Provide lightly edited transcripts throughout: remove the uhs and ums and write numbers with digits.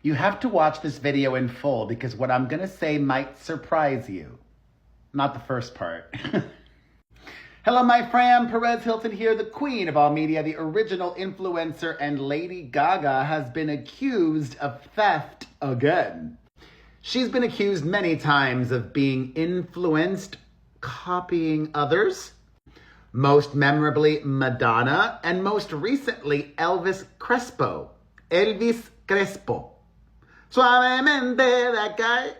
You have to watch this video in full because what I'm gonna say might surprise you. Not the first part. Hello, my fam. Perez Hilton here, the queen of all media, the original influencer, and Lady Gaga has been accused of theft again. She's been accused many times of being influenced, copying others, most memorably Madonna, and most recently Elvis Crespo. Suavemente, that guy.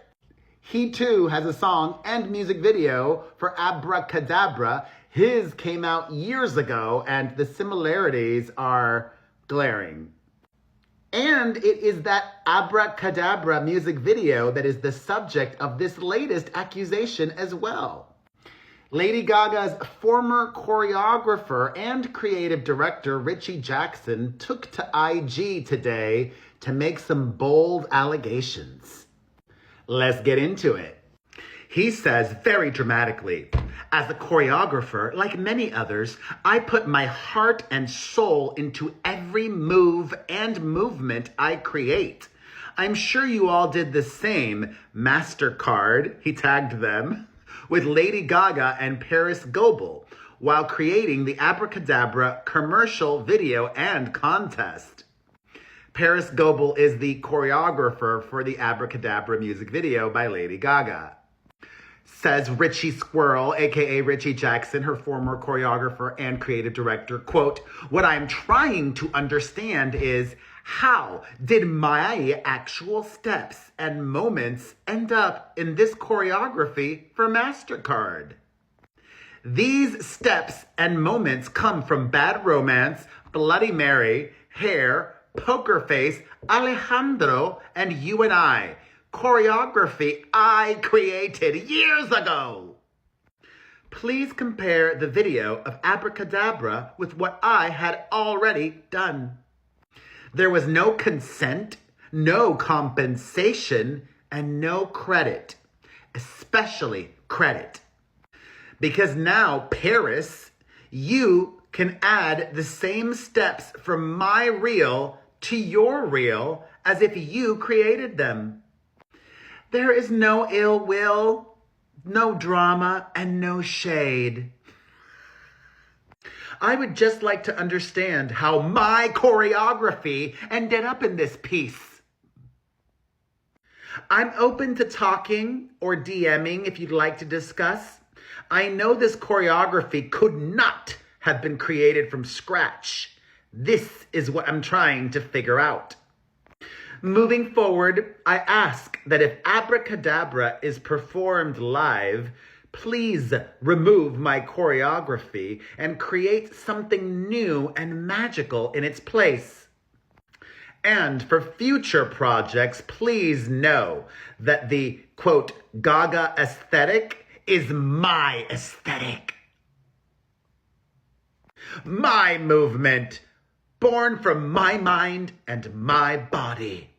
He too has a song and music video for Abracadabra. His came out years ago and the similarities are glaring. And it is that Abracadabra music video that is the subject of this latest accusation as well. Lady Gaga's former choreographer and creative director, Richie Jackson, took to IG today to make some bold allegations. Let's get into it. He says very dramatically, as a choreographer, like many others, I put my heart and soul into every move and movement I create. I'm sure you all did the same. MasterCard, he tagged them, with Lady Gaga and Parris Goebel while creating the Abracadabra commercial video and contest. Parris Goebel is the choreographer for the Abracadabra music video by Lady Gaga. Says Richie Squirrel, aka Richie Jackson, her former choreographer and creative director, quote, "What I'm trying to understand is how did my actual steps and moments end up in this choreography for MasterCard? These steps and moments come from Bad Romance, Bloody Mary, Hair, Poker Face, Alejandro, and You and I. Choreography I created years ago. Please compare the video of Abracadabra with what I had already done. There was no consent, no compensation, and no credit, especially credit. Because now, Parris, you can add the same steps from my reel to your reel as if you created them. There is no ill will, no drama, and no shade. I would just like to understand how my choreography ended up in this piece. I'm open to talking or DMing if you'd like to discuss. I know this choreography could not have been created from scratch. This is what I'm trying to figure out. Moving forward, I ask that if Abracadabra is performed live, please remove my choreography and create something new and magical in its place. And for future projects, please know that the, quote, Gaga aesthetic is my aesthetic. My movement, born from my mind and my body.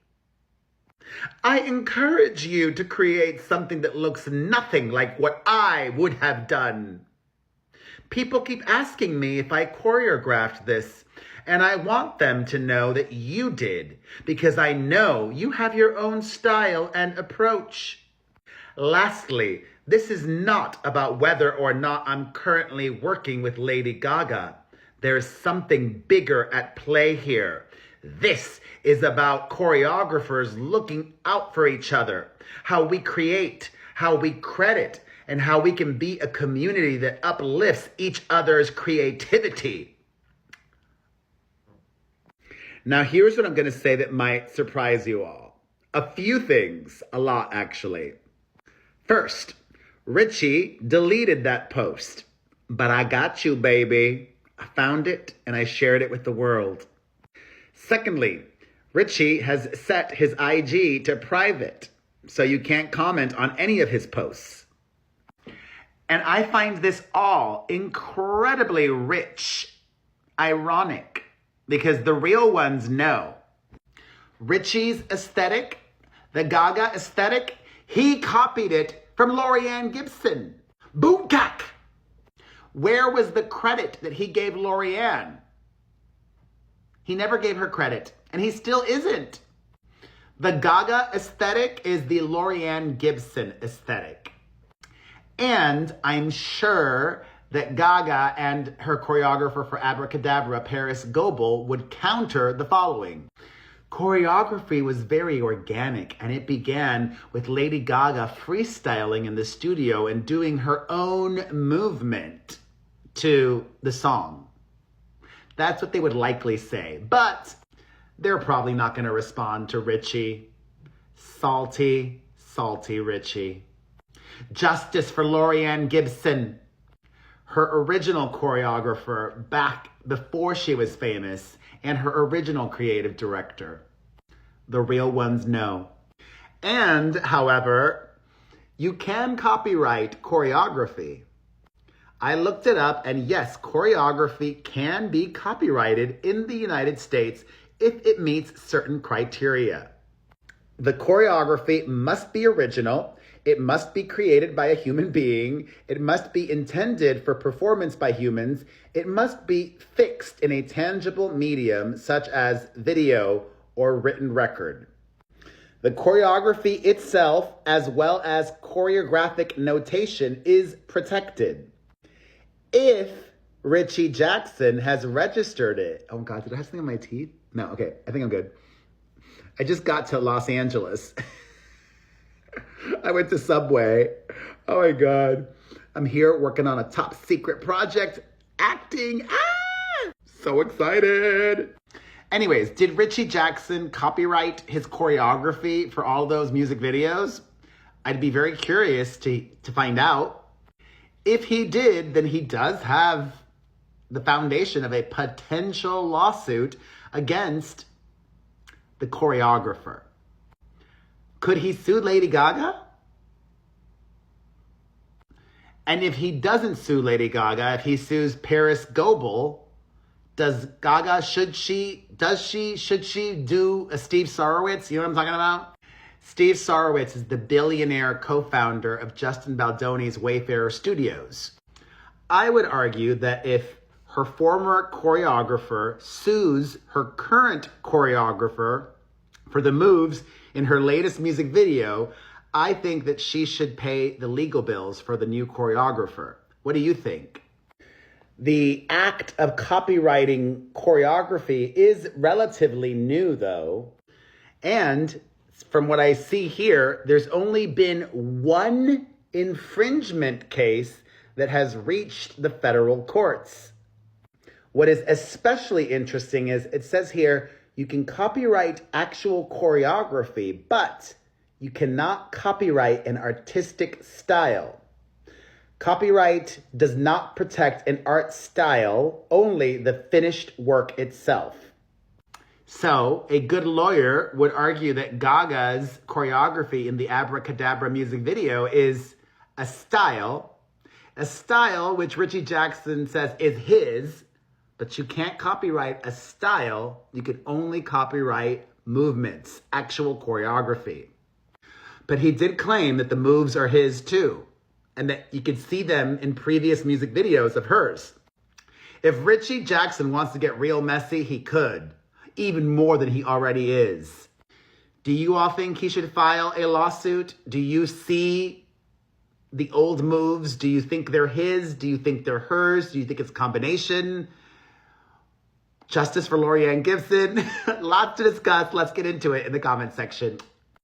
I encourage you to create something that looks nothing like what I would have done. People keep asking me if I choreographed this, and I want them to know that you did, because I know you have your own style and approach. Lastly, this is not about whether or not I'm currently working with Lady Gaga. There's something bigger at play here. This is about choreographers looking out for each other, how we create, how we credit, and how we can be a community that uplifts each other's creativity. Now, here's what I'm going to say that might surprise you all. A few things, a lot actually. First, Richie deleted that post, but I got you, baby. I found it and I shared it with the world. Secondly, Richie has set his IG to private, so you can't comment on any of his posts. And I find this all incredibly rich, ironic, because the real ones know. Richie's aesthetic, the Gaga aesthetic, he copied it from Laurieann Gibson. Boomkak! Where was the credit that he gave Laurieann? He never gave her credit, and he still isn't. The GaGa aesthetic is the Laurieann Gibson aesthetic. And I'm sure that GaGa and her choreographer for Abracadabra, Parris Goebel, would counter the following. Choreography was very organic, and it began with Lady Gaga freestyling in the studio and doing her own movement to the song. That's what they would likely say. But they're probably not going to respond to Richie. Salty, salty Richie. Justice for Laurieann Gibson, her original choreographer back before she was famous, and her original creative director. The real ones know. And, however, you can copyright choreography. I looked it up, and yes, choreography can be copyrighted in the United States if it meets certain criteria. The choreography must be original. It must be created by a human being. It must be intended for performance by humans. It must be fixed in a tangible medium such as video or written record. The choreography itself, as well as choreographic notation, is protected. If Richie Jackson has registered it. Oh God, did I have something on my teeth? No, okay, I think I'm good. I just got to Los Angeles. I went to Subway. Oh my God. I'm here working on a top secret project, acting. So excited. Anyways, did Richie Jackson copyright his choreography for all those music videos? I'd be very curious to find out. If he did, then he does have the foundation of a potential lawsuit against the choreographer. Could he sue Lady Gaga? And if he doesn't sue Lady Gaga, if he sues Parris Goebel, should she do a Steve Sarowitz? You know what I'm talking about? Steve Sarowitz is the billionaire co-founder of Justin Baldoni's Wayfarer Studios. I would argue that if her former choreographer sues her current choreographer for the moves in her latest music video, I think that she should pay the legal bills for the new choreographer. What do you think? The act of copywriting choreography is relatively new, though. And from what I see here, there's only been one infringement case that has reached the federal courts. What is especially interesting is it says here, you can copyright actual choreography, but you cannot copyright an artistic style. Copyright does not protect an art style, only the finished work itself. So, a good lawyer would argue that GaGa's choreography in the Abracadabra music video is a style which Richie Jackson says is his, but you can't copyright a style. You can only copyright movements, actual choreography. But he did claim that the moves are his too, and that you could see them in previous music videos of hers. If Richie Jackson wants to get real messy, he could, even more than he already is. Do you all think he should file a lawsuit? Do you see the old moves? Do you think they're his? Do you think they're hers? Do you think it's a combination? Justice for Laurieann Gibson. Lots to discuss. Let's get into it in the comment section.